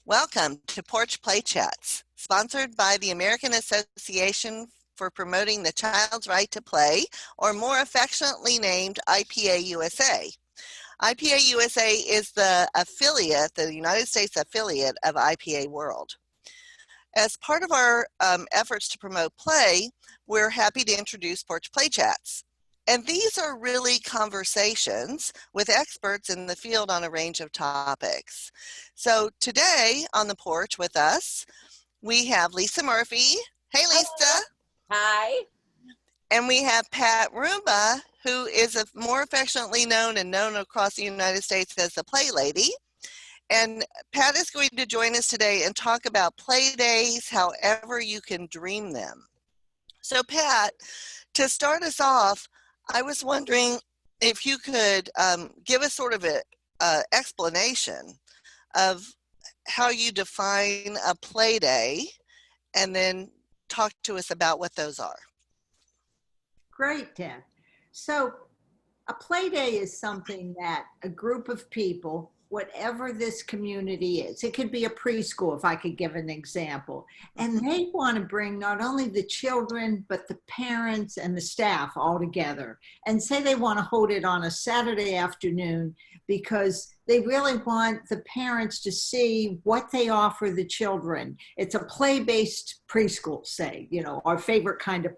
Welcome to Porch Play Chats, sponsored by the American Association for Promoting the Child's Right to Play, or more affectionately named IPA-USA. IPA-USA is the affiliate, the United States affiliate of IPA World. As part of our efforts to promote play, we're happy to introduce Porch Play Chats. And these are really conversations with experts in the field on a range of topics. So today on the porch with us, we have Lisa Murphy. Hey, Lisa. Hello. Hi. And we have Pat Rumbaugh, who is more affectionately known across the United States as the Play Lady. And Pat is going to join us today and talk about play days, however you can dream them. So Pat, to start us off, I was wondering if you could give us sort of an explanation of how you define a play day, and then talk to us about what those are. Great, Deb. So a play day is something that a group of people, whatever this community is, it could be a preschool, if I could give an example, and they want to bring not only the children, but the parents and the staff all together, and say they want to hold it on a Saturday afternoon because they really want the parents to see what they offer the children. It's a play-based preschool, say, you know, our favorite kind of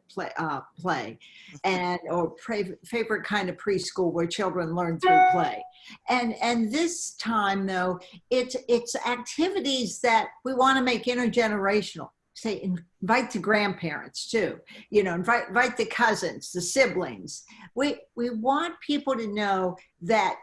play and or favorite kind of preschool where children learn through play. And this time, though, it's activities that we want to make intergenerational. Say, invite the grandparents too, you know, invite the cousins, the siblings. We want people to know that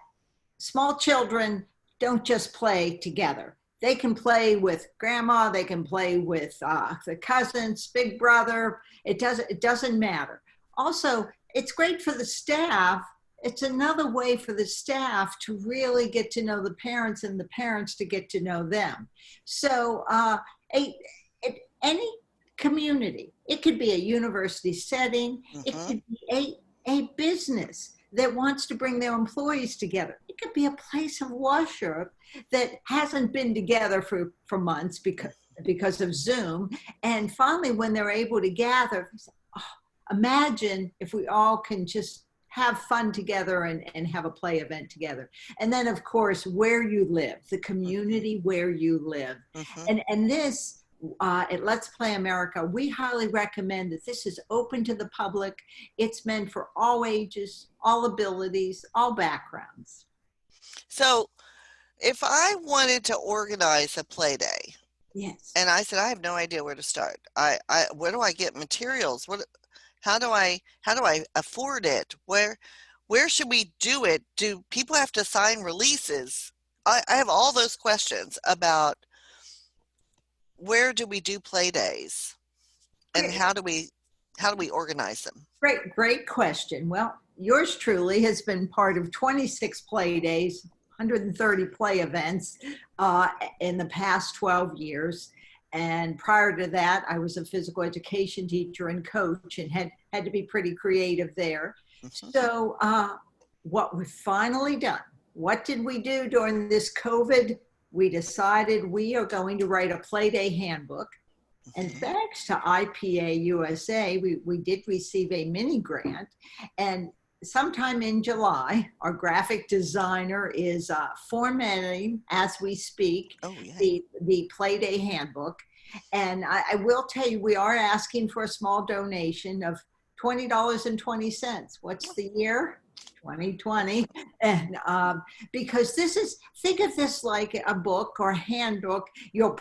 small children don't just play together. They can play with grandma, they can play with the cousins, big brother. It doesn't matter. Also, it's great for the staff. It's another way for the staff to really get to know the parents and the parents to get to know them. So any community, it could be a university setting, it could be a business that wants to bring their employees together. It could be a place of worship that hasn't been together for months because of Zoom. And finally, when they're able to gather, imagine if we all can just have fun together and have a play event together. And then, of course, where you live, the community where you live. And this, at Let's Play America, we highly recommend that this is open to the public. It's meant for all ages, all abilities, all backgrounds. So if I wanted to organize a play day, yes, and I said, I have no idea where to start. Where do I get materials? How do I afford it? Where should we do it? Do people have to sign releases? I have all those questions about where do we do play days, and how do we organize them? Great question. Well, yours truly has been part of 26 play days, 130 play events in the past 12 years. And prior to that, I was a physical education teacher and coach and had to be pretty creative there. So what we've finally done, what did we do during this COVID? We decided we are going to write a play day handbook. And thanks to IPA-USA, we did receive a mini grant. And sometime in July, our graphic designer is formatting, as we speak, the play day handbook. And I will tell you, we are asking for a small donation of $20.20. What's the year? 2020. And because this is, think of this like a book or handbook, your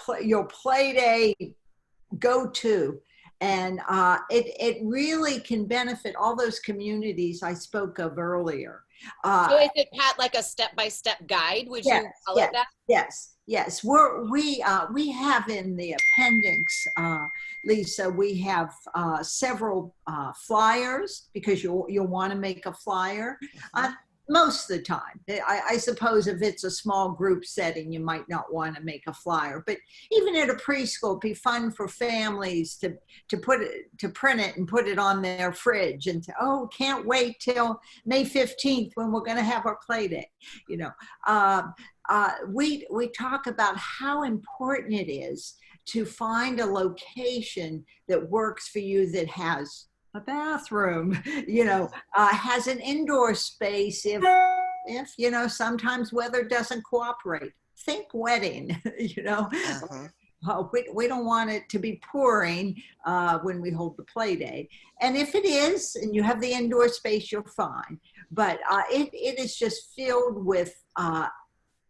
play day go-to. And it really can benefit all those communities I spoke of earlier. So is it, Pat, like a step-by-step guide? Would you call it that? Yes. We have in the appendix, Lisa, we have several flyers, because you'll want to make a flyer. Most of the time. I suppose if it's a small group setting, you might not want to make a flyer, but even at a preschool, it'd be fun for families to print it and put it on their fridge and say, oh, can't wait till May 15th when we're going to have our play day, you know. we talk about how important it is to find a location that works for you, that has a bathroom, has an indoor space if sometimes weather doesn't cooperate. Think wedding, Uh-huh. we don't want it to be pouring when we hold the play day. And if it is, and you have the indoor space, you're fine. But it is just filled with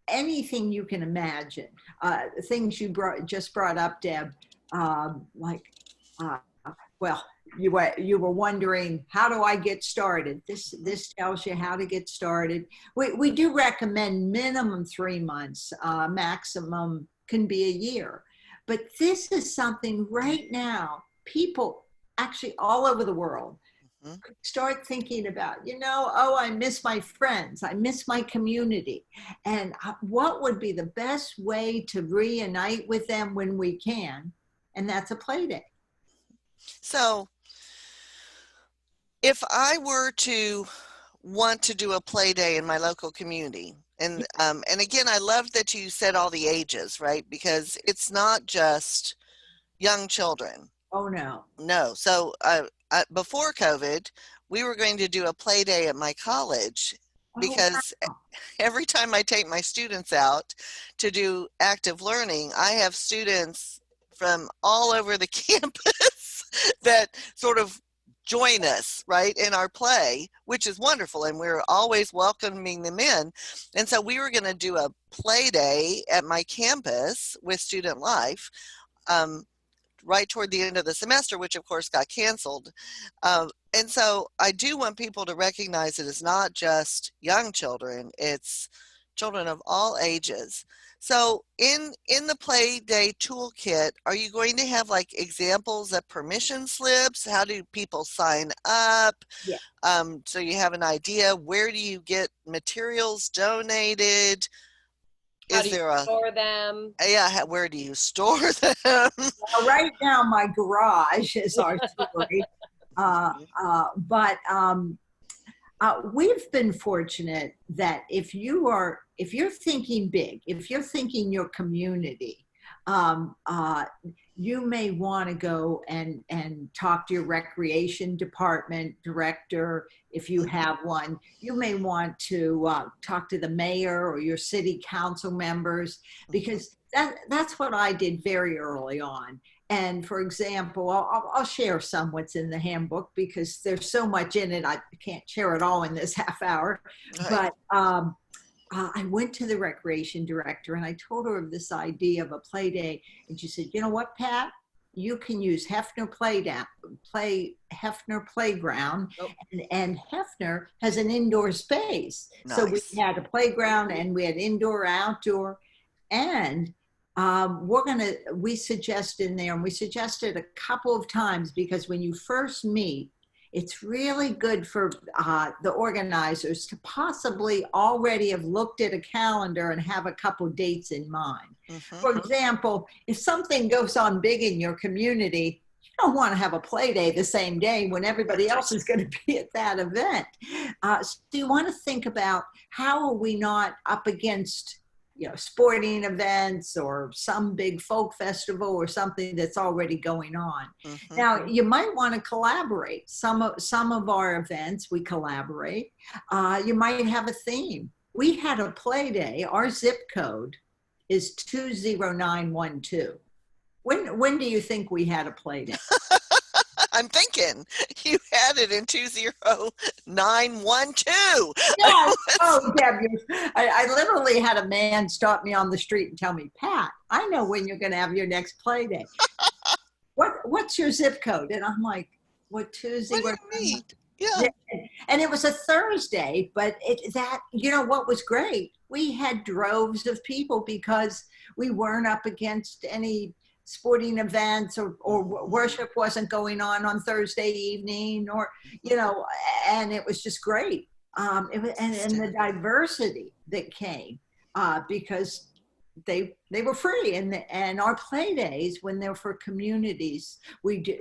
anything you can imagine. Things you just brought up, Deb, like, well, you were wondering, how do I get started? This tells you how to get started. We do recommend minimum 3 months, maximum can be a year. But this is something right now, people actually all over the world start thinking about, oh, I miss my friends, I miss my community. And what would be the best way to reunite with them when we can? And that's a play day. So if I were to want to do a play day in my local community, and again, I love that you said all the ages, right? Because it's not just young children. Oh, no. No. So before COVID, we were going to do a play day at my college because every time I take my students out to do active learning, I have students from all over the campus that sort of join us, right, in our play, which is wonderful, and we're always welcoming them in. And so we were going to do a play day at my campus with Student Life right toward the end of the semester, which of course got canceled. And so I do want people to recognize it is not just young children, it's children of all ages. So in the Play Day toolkit, are you going to have like examples of permission slips? How do people sign up? Yeah. So you have an idea, where do you get materials donated? How do you store them? Yeah, where do you store them? Well, right now, my garage is our story. But we've been fortunate that if you're thinking big, if you're thinking your community, you may want to go and talk to your recreation department director. If you have one, you may want to talk to the mayor or your city council members, because that's what I did very early on. And for example, I'll share some what's in the handbook, because there's so much in it. I can't share it all in this half hour. Right. But I went to the recreation director and I told her of this idea of a play day. And she said, you know what, Pat? You can use Hefner Playground, and Hefner has an indoor space. Nice. So we had a playground and we had indoor, outdoor, and we suggest in there, and we suggested a couple of times, because when you first meet, it's really good for the organizers to possibly already have looked at a calendar and have a couple dates in mind. Mm-hmm. For example, if something goes on big in your community, you don't want to have a play day the same day when everybody else is going to be at that event. So you want to think about, how are we not up against sporting events or some big folk festival or something that's already going on. Mm-hmm. Now, you might want to collaborate. Some of our events, we collaborate. You might have a theme. We had a play day. Our zip code is 20912. When do you think we had a play day? I'm thinking you had it in 20912. Yes. Oh, Deb, I literally had a man stop me on the street and tell me, Pat, I know when you're going to have your next play day. What's your zip code? And I'm like, what, 209? Yeah. And it was a Thursday, but what was great? We had droves of people, because we weren't up against any sporting events, or worship wasn't going on Thursday evening, or and it was just great. And the diversity that came, because they were free, and our play days, when they're for communities,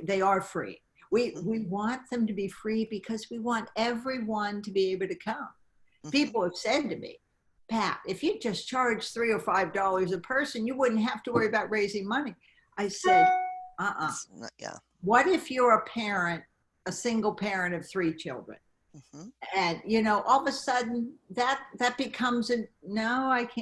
they are free. We want them to be free because we want everyone to be able to come. Mm-hmm. People have said to me, Pat, if you just charge $3 or $5 a person, you wouldn't have to worry about raising money. I said, Yeah. What if you're a parent, a single parent of 3 children? Mm-hmm. And, you know, all of a sudden that becomes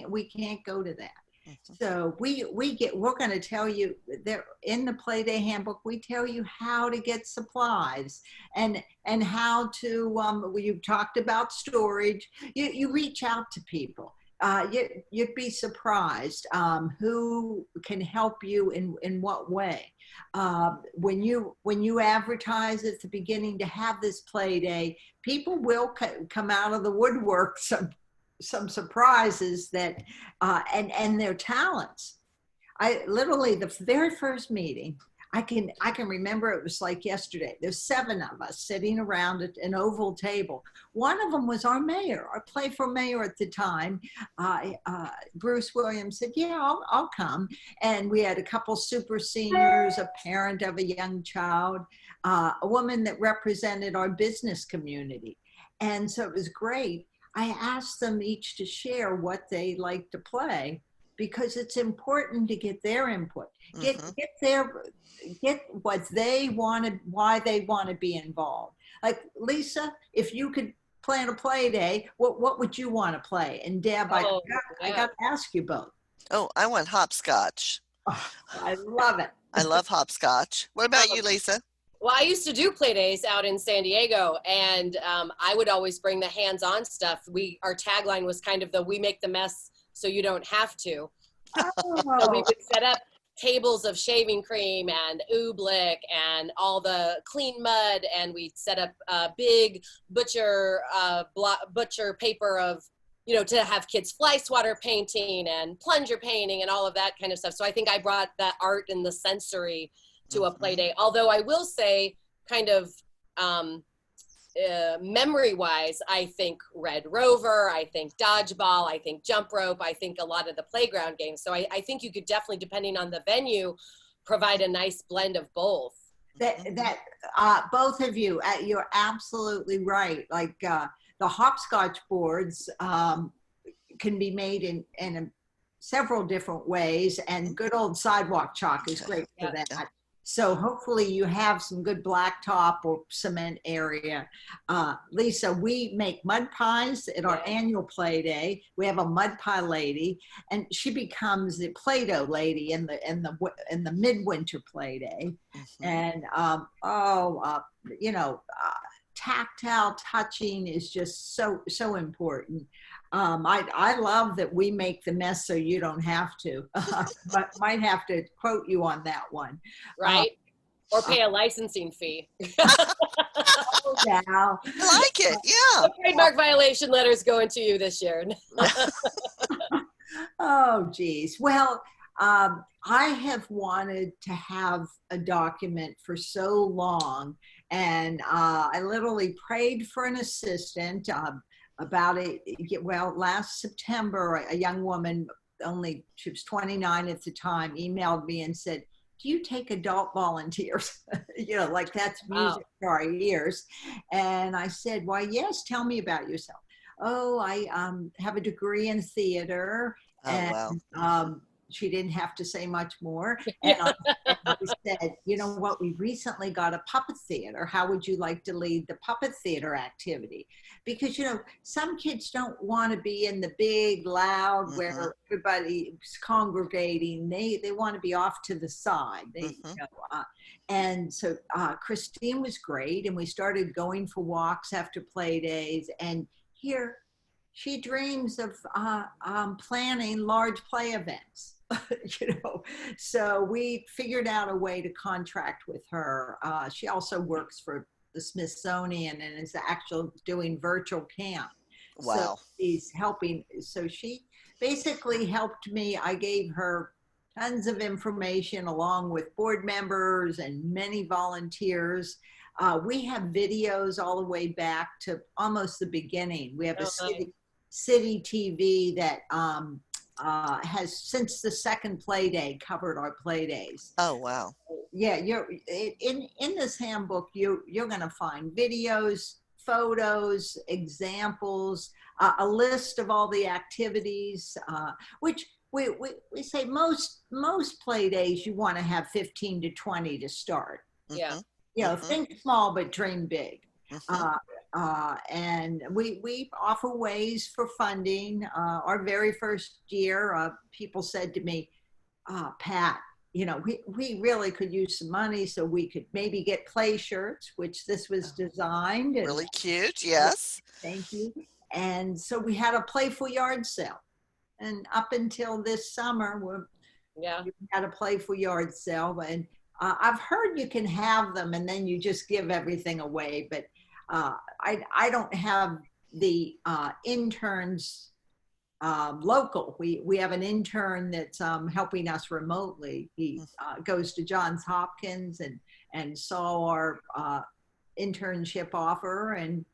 we can't go to that. Mm-hmm. So we're going to tell you there in the Playday handbook, we tell you how to get supplies and how to, you talked about storage, you reach out to people. You'd be surprised who can help you in what way. When you advertise at the beginning to have this play day, people will come out of the woodwork some surprises that and their talents. I literally, the very first meeting, I can remember, it was like yesterday. There's 7 of us sitting around at an oval table. One of them was our mayor, our play for mayor at the time. Bruce Williams said, yeah, I'll come. And we had a couple super seniors, a parent of a young child, a woman that represented our business community. And so it was great. I asked them each to share what they like to play, because it's important to get their input, get what they wanted, why they want to be involved. Like, Lisa, if you could plan a play day, what would you want to play? And Deb, I got to ask you both. Oh, I want hopscotch. Oh, I love it. I love hopscotch. What about you, Lisa? Well, I used to do play days out in San Diego, and I would always bring the hands-on stuff. Our tagline was kind of we make the mess so you don't have to. Oh. So we would set up tables of shaving cream and oobleck and all the clean mud, and we'd set up a big butcher paper of, you know, to have kids fly swatter painting and plunger painting and all of that kind of stuff. So I think I brought that art and the sensory to a play day. Although I will say, kind of memory wise, I think Red Rover, I think dodgeball, I think jump rope, I think a lot of the playground games. So I think you could definitely, depending on the venue, provide a nice blend of both. Both of you, you're absolutely right. Like the hopscotch boards can be made in several different ways, and good old sidewalk chalk is great for that. So hopefully you have some good blacktop or cement area. Lisa, we make mud pies at our annual play day. We have a mud pie lady, and she becomes the Play-Doh lady in the midwinter play day. And you know, tactile touching is just so important. I love that we make the mess so you don't have to, but might have to quote you on that one. Right. Or pay a licensing fee. Oh, yeah. I like it. Yeah. The trademark violation letter's going to you this year. Oh, geez. Well, I have wanted to have a document for so long, and I literally prayed for an assistant about it. Well, last September, a young woman, she was 29 at the time, emailed me and said, do you take adult volunteers? You know, like that's music for our ears. And I said, why, yes, tell me about yourself. Oh, I have a degree in theater. Oh, and wow. She didn't have to say much more. And I said, you know what, we recently got a puppet theater. How would you like to lead the puppet theater activity? Because, you know, some kids don't want to be in the big, loud, where everybody's congregating. They want to be off to the side. You know, and so Christine was great, and we started going for walks after play days. And here, she dreams of planning large play events. You know, so we figured out a way to contract with her. She also works for the Smithsonian and is actually doing virtual camp. Wow. So she's helping. So she basically helped me. I gave her tons of information along with board members and many volunteers. We have videos all the way back to almost the beginning. We have a city TV that has, since the second play day, covered our play days. Oh, wow. Yeah, you're in this handbook. You're going to find videos, photos, examples, a list of all the activities, which we say most play days you want to have 15 to 20 to start. Yeah. You know, think small but dream big. And we offer ways for funding. Our very first year, people said to me, Pat, you know, we really could use some money so we could maybe get play shirts, which this was designed. And, really cute, yes. thank you. And so we had a playful yard sale. And up until this summer, we had a playful yard sale. And I've heard you can have them and then you just give everything away. But I don't have the interns local. We have an intern that's helping us remotely. He goes to Johns Hopkins and saw our internship offer, and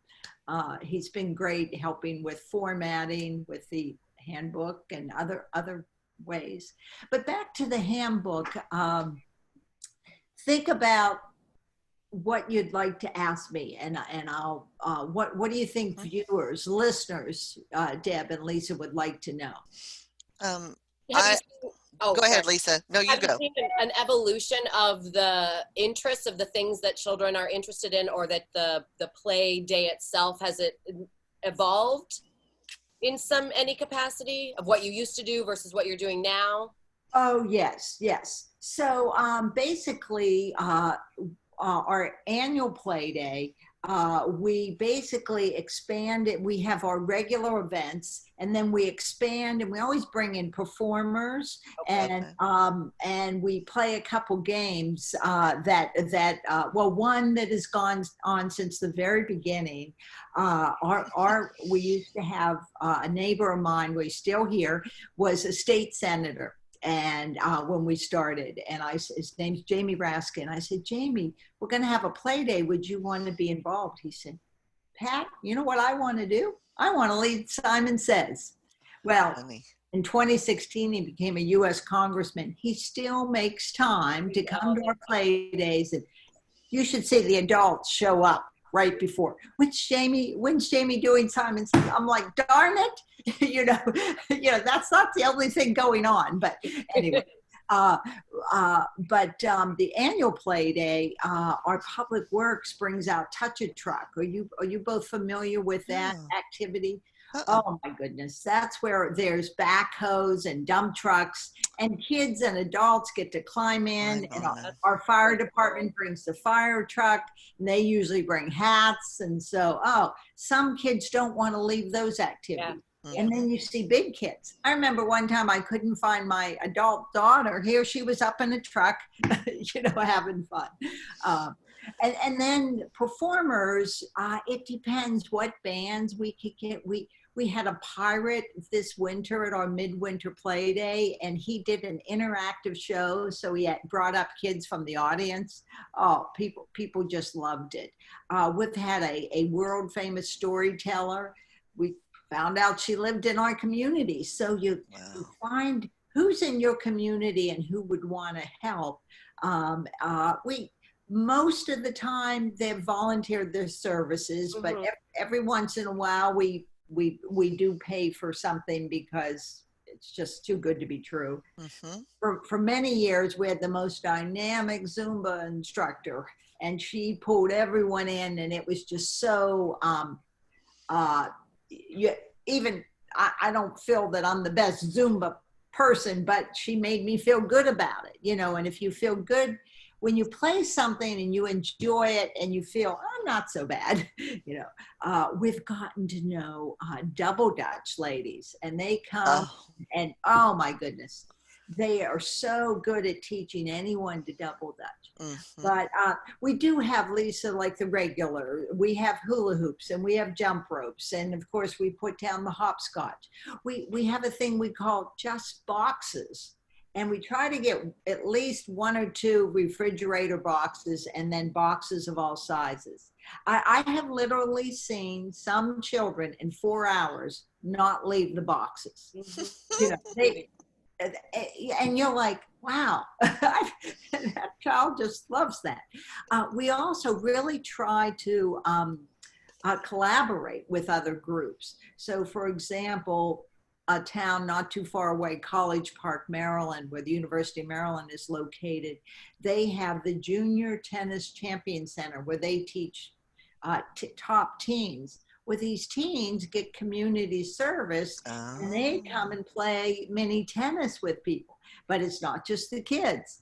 he's been great helping with formatting, with the handbook and other ways. But back to the handbook, think about what you'd like to ask me, and I'll what do you think viewers, listeners, Deb and Lisa would like to know? Go ahead, Lisa. No, you go. Have you seen an evolution of the interests of the things that children are interested in, or that the play day itself, has it evolved in any capacity of what you used to do versus what you're doing now? Oh, yes. So basically, our annual play day, we basically expand it. We have our regular events, and then we expand, and we always bring in performers, and we play a couple games well, one that has gone on since the very beginning. We used to have a neighbor of mine, we're still here, was a state senator. And when we started, and his name's Jamie Raskin. I said, Jamie, we're going to have a play day. Would you want to be involved? He said, Pat, you know what I want to do? I want to lead Simon Says. Well, in 2016, he became a U.S. congressman. He still makes time to come to our play days, and you should see the adults show up right before. When's Jamie doing Simon Says? I'm like, darn it. you know, that's not the only thing going on, but anyway. The annual play day, our Public Works brings out Touch a Truck. Are you both familiar with that activity? Oh my goodness, that's where there's backhoes and dump trucks, and kids and adults get to climb in, and our fire department brings the fire truck, and they usually bring hats, and so some kids don't want to leave those activities. And then you see big kids. I remember one time I couldn't find my adult daughter. Here she was up in a truck, having fun. And then performers, it depends what bands we could get. We had a pirate this winter at our midwinter play day, and he did an interactive show. So he brought up kids from the audience. Oh, people just loved it. We've had a world famous storyteller. We found out she lived in our community. So you find who's in your community and who would want to help. Most of the time they've volunteered their services, but every once in a while we do pay for something because it's just too good to be true. For many years, we had the most dynamic Zumba instructor, and she pulled everyone in, and it was just so, I don't feel that I'm the best Zumba person, but she made me feel good about it, and if you feel good, when you play something and you enjoy it and you feel, I'm not so bad, we've gotten to know Double Dutch ladies, and they come and, oh my goodness, they are so good at teaching anyone to double dutch. But we do have, Lisa, like the regular, we have hula hoops and we have jump ropes. And of course we put down the hopscotch. We have a thing we call just boxes. And we try to get at least 1 or 2 refrigerator boxes, and then boxes of all sizes. I have literally seen some children in 4 hours not leave the boxes. And you're like, wow, that child just loves that. We also really try to collaborate with other groups. So for example, a town not too far away, College Park, Maryland, where the University of Maryland is located, they have the Junior Tennis Champion Center where they teach top teams. Where these teens get community service and they come and play mini tennis with people. But it's not just the kids.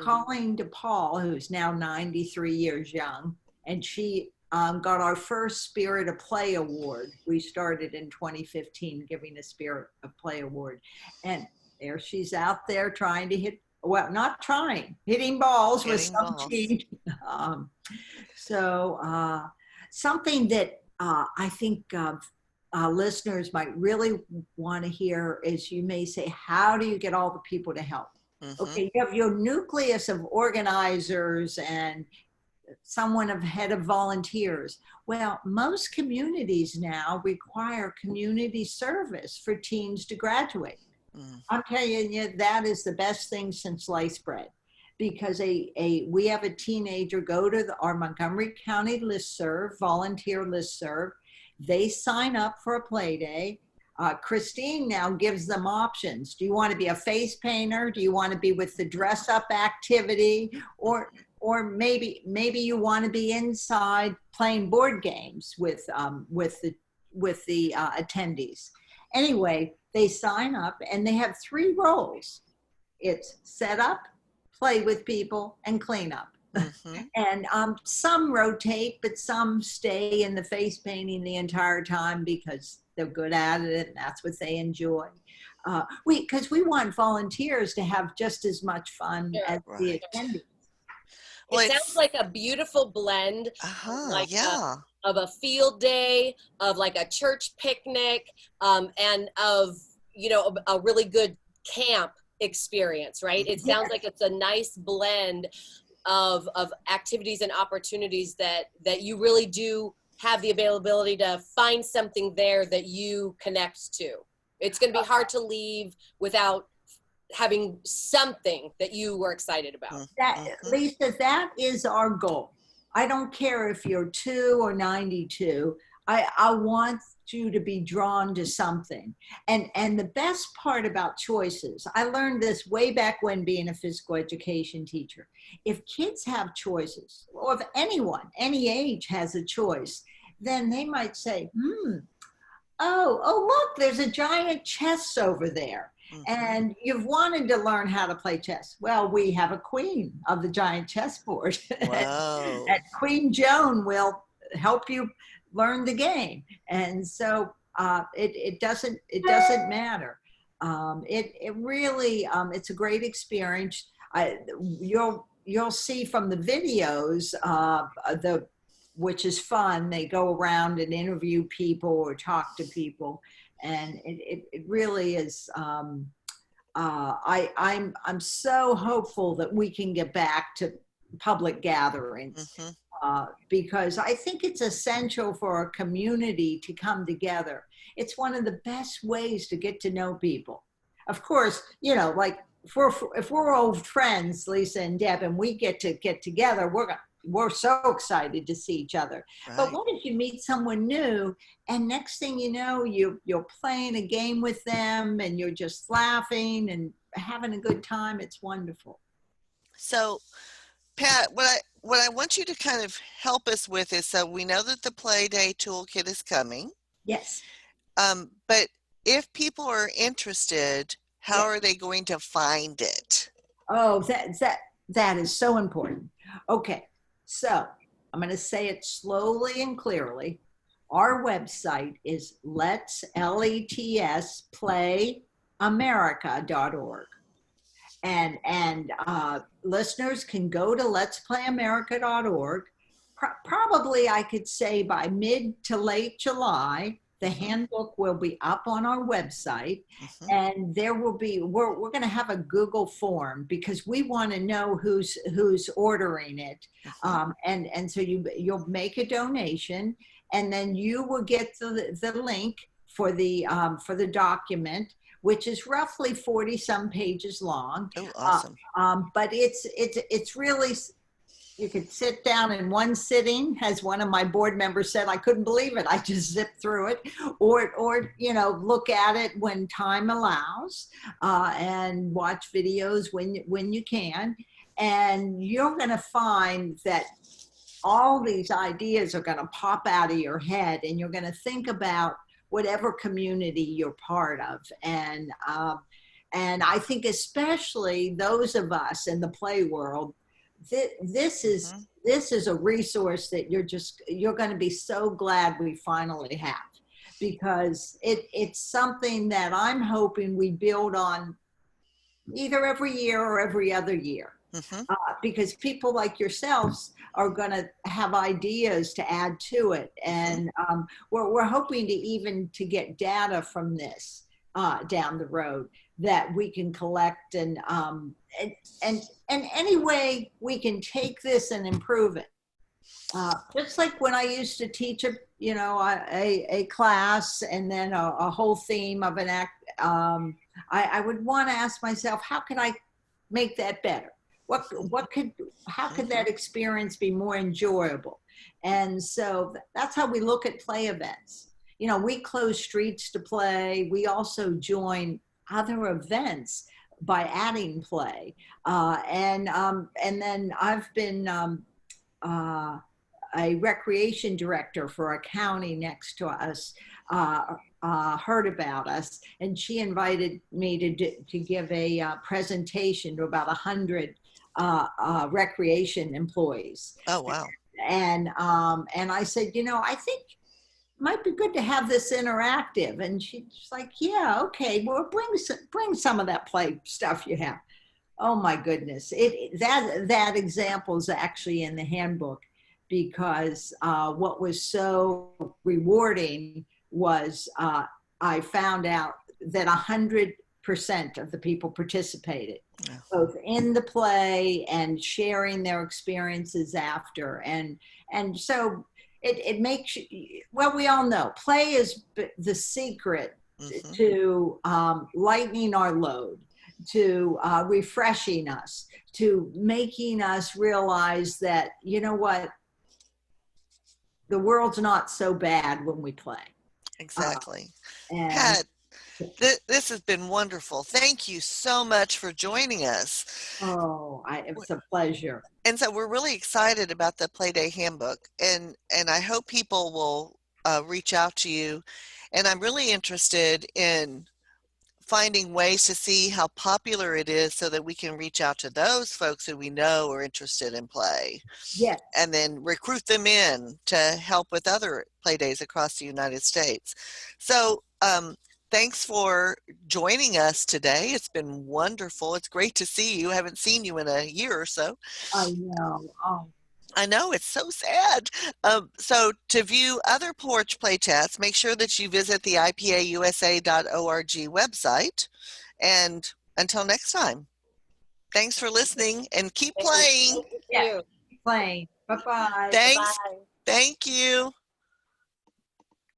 Colleen DePaul, who's now 93 years young, and she got our first Spirit of Play award. We started in 2015 giving a Spirit of Play award. And there she's out there trying to hit, well, not trying, hitting balls with some team. Something that I think listeners might really want to hear is, you may say, how do you get all the people to help? Okay, you have your nucleus of organizers and someone of head of volunteers. Well, most communities now require community service for teens to graduate. I'm telling you, that is the best thing since sliced bread, because we have a teenager go to our Montgomery County listserv, volunteer listserv. They sign up for a play day. Christine now gives them options. Do you want to be a face painter? Do you want to be with the dress up activity? Or maybe you want to be inside playing board games with the attendees. Anyway, they sign up and they have 3 roles. It's set up, play with people, and clean up. And some rotate, but some stay in the face painting the entire time because they're good at it and that's what they enjoy. Because we want volunteers to have just as much fun as the attendees. Well, it sounds like a beautiful blend, of a field day, of like a church picnic, and of, a really good camp experience, right? It sounds like it's a nice blend of activities and opportunities that you really do have the availability to find something there that you connect to. It's going to be hard to leave without having something that you were excited about. Lisa, that is our goal. I don't care if you're 2 or 92. I want you to be drawn to something. And the best part about choices, I learned this way back when being a physical education teacher. If kids have choices, or if anyone, any age has a choice, then they might say, oh, look, there's a giant chess over there. And you've wanted to learn how to play chess. Well, we have a queen of the giant chessboard. Wow. And Queen Joan will help you learn the game. And so it doesn't matter. It really, it's a great experience. You'll see from the videos, which is fun. They go around and interview people or talk to people. And it really is, I'm so hopeful that we can get back to public gatherings, because I think it's essential for a community to come together. It's one of the best ways to get to know people. Of course, like if we're old friends, Lisa and Deb, and we get together, we're so excited to see each other. Right. But what if you meet someone new and next thing you know, you're playing a game with them and you're just laughing and having a good time? It's wonderful. So, Pat, what I want you to kind of help us with is, so we know that the Play Day Toolkit is coming. Yes. But if people are interested, how are they going to find it? Oh, that is so important. Okay. So I'm going to say it slowly and clearly. Our website is letsplayamerica.org. And listeners can go to letsplayamerica.org. Probably I could say by mid to late July, the handbook will be up on our website, and there will be, we're going to have a Google form because we want to know who's ordering it. And so you'll make a donation, and then you will get the link for the document, which is roughly 40 some pages long. Oh, awesome. But it's really You could sit down in one sitting, as one of my board members said. I couldn't believe it. I just zipped through it, or look at it when time allows, and watch videos when you can, and you're going to find that all these ideas are going to pop out of your head, and you're going to think about whatever community you're part of, and I think especially those of us in the play world. This is a resource that you're going to be so glad we finally have, because it's something that I'm hoping we build on either every year or every other year, because people like yourselves are going to have ideas to add to it, and we're hoping to even to get data from this down the road that we can collect, and any way we can take this and improve it. Just like when I used to teach a class, and then a whole theme of an act, I would want to ask myself, how could I make that better? How could that experience be more enjoyable? And so that's how we look at play events. We close streets to play. We also join other events by adding play. And then I've been a recreation director for a county next to us, heard about us, and she invited me to give a presentation to about 100 recreation employees. Oh, wow. And I said, I think might be good to have this interactive. And she's like, yeah, okay, well, bring some of that play stuff you have. Oh my goodness. That example is actually in the handbook, because what was so rewarding was I found out that 100% of the people participated, both in the play and sharing their experiences after. And so it makes you, well, we all know play is the secret to lightening our load, to refreshing us, to making us realize that, what, the world's not so bad when we play. Exactly. Pat, this has been wonderful. Thank you so much for joining us. Oh, it's a pleasure. And so we're really excited about the Playday Handbook, and I hope people will reach out to you. And I'm really interested in finding ways to see how popular it is, so that we can reach out to those folks who we know are interested in play. Yes. And then recruit them in to help with other play days across the United States. So thanks for joining us today. It's been wonderful. It's great to see you. I haven't seen you in a year or so. I know. Oh. I know, it's so sad. So to view other Porch Play Chats, make sure that you visit the IPA-USA.org website. And until next time, thanks for listening, and keep playing. Thank you. Playing. Bye-bye. Thanks. Bye. Thank you.